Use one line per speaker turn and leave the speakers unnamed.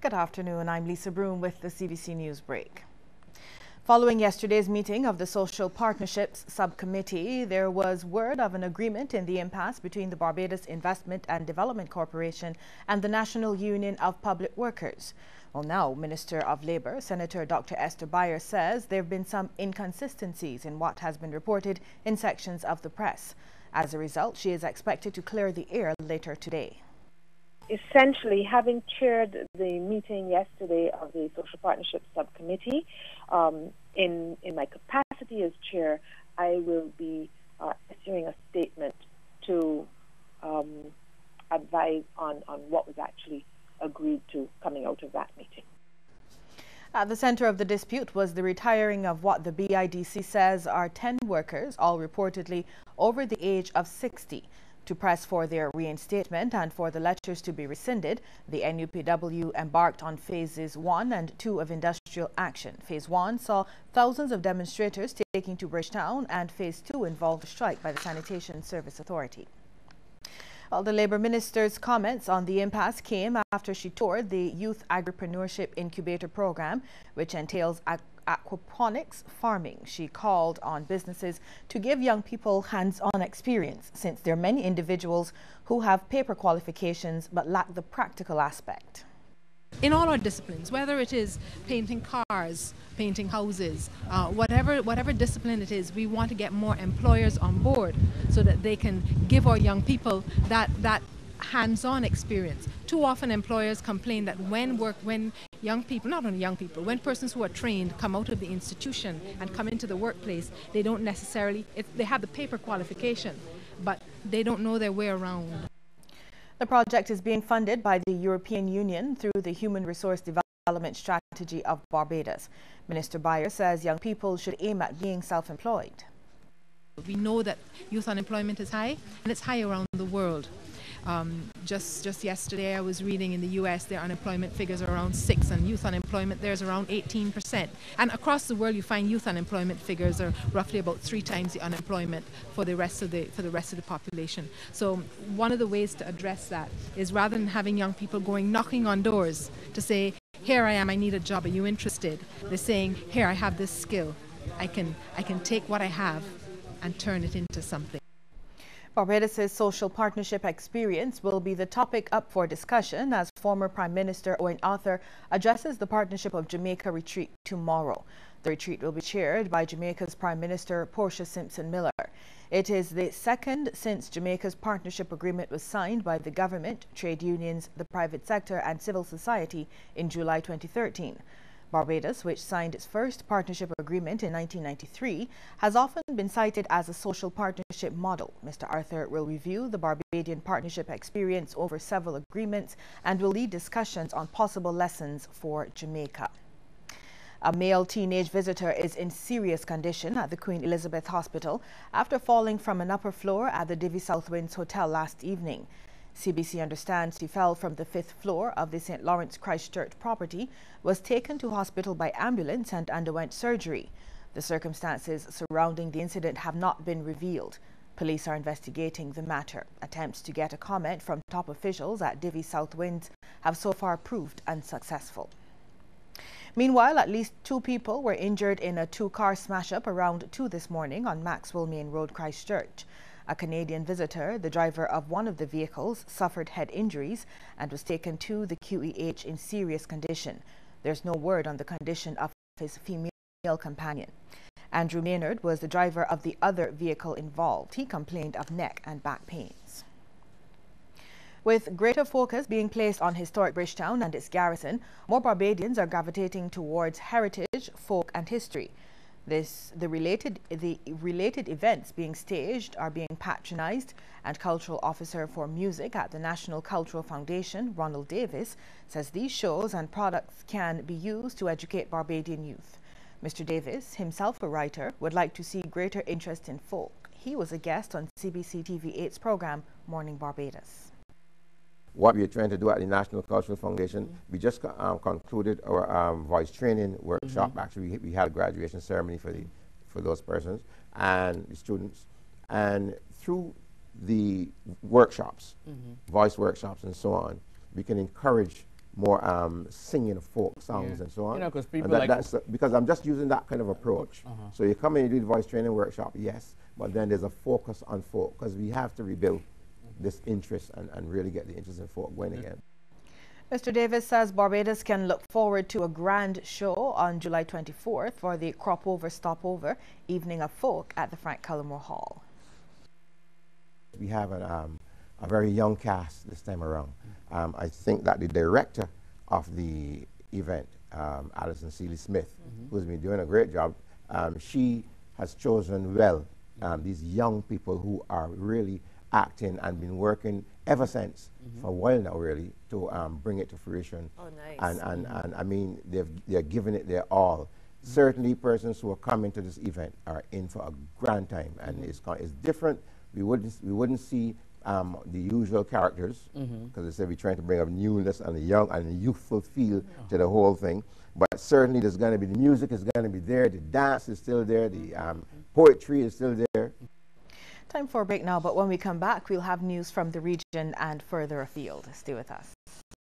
Good afternoon. I'm Lisa Broom with the CBC News Break. Following yesterday's meeting of the Social Partnerships Subcommittee, there was word of an agreement in the impasse between the Barbados Investment and Development Corporation and the National Union of Public Workers. Well, now, Minister of Labour, Senator Dr. Esther Byers, says there have been some inconsistencies in what has been reported in sections of the press. As a result, she is expected to clear the air later today.
Essentially, having chaired the meeting yesterday of the Social Partnership Subcommittee, in my capacity as chair, I will be issuing a statement to advise on what was actually agreed to coming out of that meeting.
At the center of the dispute was the retiring of what the BIDC says are 10 workers, all reportedly over the age of 60. To press for their reinstatement and for the lectures to be rescinded, the NUPW embarked on phases 1 and 2 of industrial action. Phase 1 saw thousands of demonstrators taking to Bridgetown, and Phase 2 involved a strike by the Sanitation Service Authority. Well, the Labour Minister's comments on the impasse came after she toured the Youth Agripreneurship Incubator Program, which entails aquaponics farming. She called on businesses to give young people hands-on experience, since there are many individuals who have paper qualifications but lack the practical aspect.
In all our disciplines, whether it is painting cars, painting houses, whatever discipline it is, we want to get more employers on board so that they can give our young people that hands-on experience. Too often employers complain that when young people, not only young people, when persons who are trained come out of the institution and come into the workplace, they don't necessarily, they have the paper qualification, but they don't know their way around.
The project is being funded by the European Union through the Human Resource Development Strategy of Barbados. Minister Byers says young people should aim at being self-employed.
We know that youth unemployment is high, and it's high around the world. Just yesterday I was reading in the US their unemployment figures are around 6%, and youth unemployment there's around 18%. And across the world you find youth unemployment figures are roughly about 3 times the unemployment for the rest of the population. So one of the ways to address that is, rather than having young people going knocking on doors to say, here I am, I need a job, are you interested? They're saying, here, I have this skill, I can take what I have and turn it into something.
Barbados' social partnership experience will be the topic up for discussion as former Prime Minister Owen Arthur addresses the Partnership of Jamaica retreat tomorrow. The retreat will be chaired by Jamaica's Prime Minister Portia Simpson Miller. It is the second since Jamaica's partnership agreement was signed by the government, trade unions, the private sector and civil society in July 2013. Barbados, which signed its first partnership agreement in 1993, has often been cited as a social partnership model. Mr. Arthur will review the Barbadian partnership experience over several agreements and will lead discussions on possible lessons for Jamaica. A male teenage visitor is in serious condition at the Queen Elizabeth Hospital after falling from an upper floor at the Divi South Winds Hotel last evening. CBC understands he fell from the 5th floor of the St. Lawrence Christchurch property, was taken to hospital by ambulance and underwent surgery. The circumstances surrounding the incident have not been revealed. Police are investigating the matter. Attempts to get a comment from top officials at Divi South Winds have so far proved unsuccessful. Meanwhile, at least 2 people were injured in a 2-car smash-up around 2 this morning on Maxwell Main Road, Christchurch. A Canadian visitor, the driver of one of the vehicles, suffered head injuries and was taken to the QEH in serious condition. There's no word on the condition of his female companion. Andrew Maynard was the driver of the other vehicle involved. He complained of neck and back pains. With greater focus being placed on historic Bridgetown and its garrison, more Barbadians are gravitating towards heritage, folk and history. The related events being staged are being patronized, and Cultural Officer for Music at the National Cultural Foundation, Ronald Davis, says these shows and products can be used to educate Barbadian youth. Mr. Davis, himself a writer, would like to see greater interest in folk. He was a guest on CBC TV8's program, Morning Barbados.
What we are trying to do at the National Cultural Foundation, we just concluded our voice training workshop. Actually, we had a graduation ceremony for those persons and the students. And through the workshops, voice workshops and so on, we can encourage more singing of folk songs and so on.
You know, because people
because I'm just using that kind of approach. So you come in, you do the voice training workshop, yes, but then there's a focus on folk because we have to rebuild this interest and really get the interest in folk going again.
Mr. Davis says Barbados can look forward to a grand show on July 24th for the Crop Over Stopover Evening of Folk at the Frank Cullimore Hall.
We have a very young cast this time around. I think that the director of the event, Alison Seeley-Smith, who's been doing a great job, she has chosen well these young people who are really acting and been working ever since for a while now, really, to bring it to fruition.
Oh, nice.
And I mean, they're giving it their all. Certainly, persons who are coming to this event are in for a grand time, and it's different. We wouldn't see the usual characters because they say we're trying to bring up newness and a young and a youthful feel to the whole thing. But certainly, there's going to be the music is going to be there, the dance is still there, the poetry is still there.
Time for a break now, but when we come back, we'll have news from the region and further afield. Stay with us.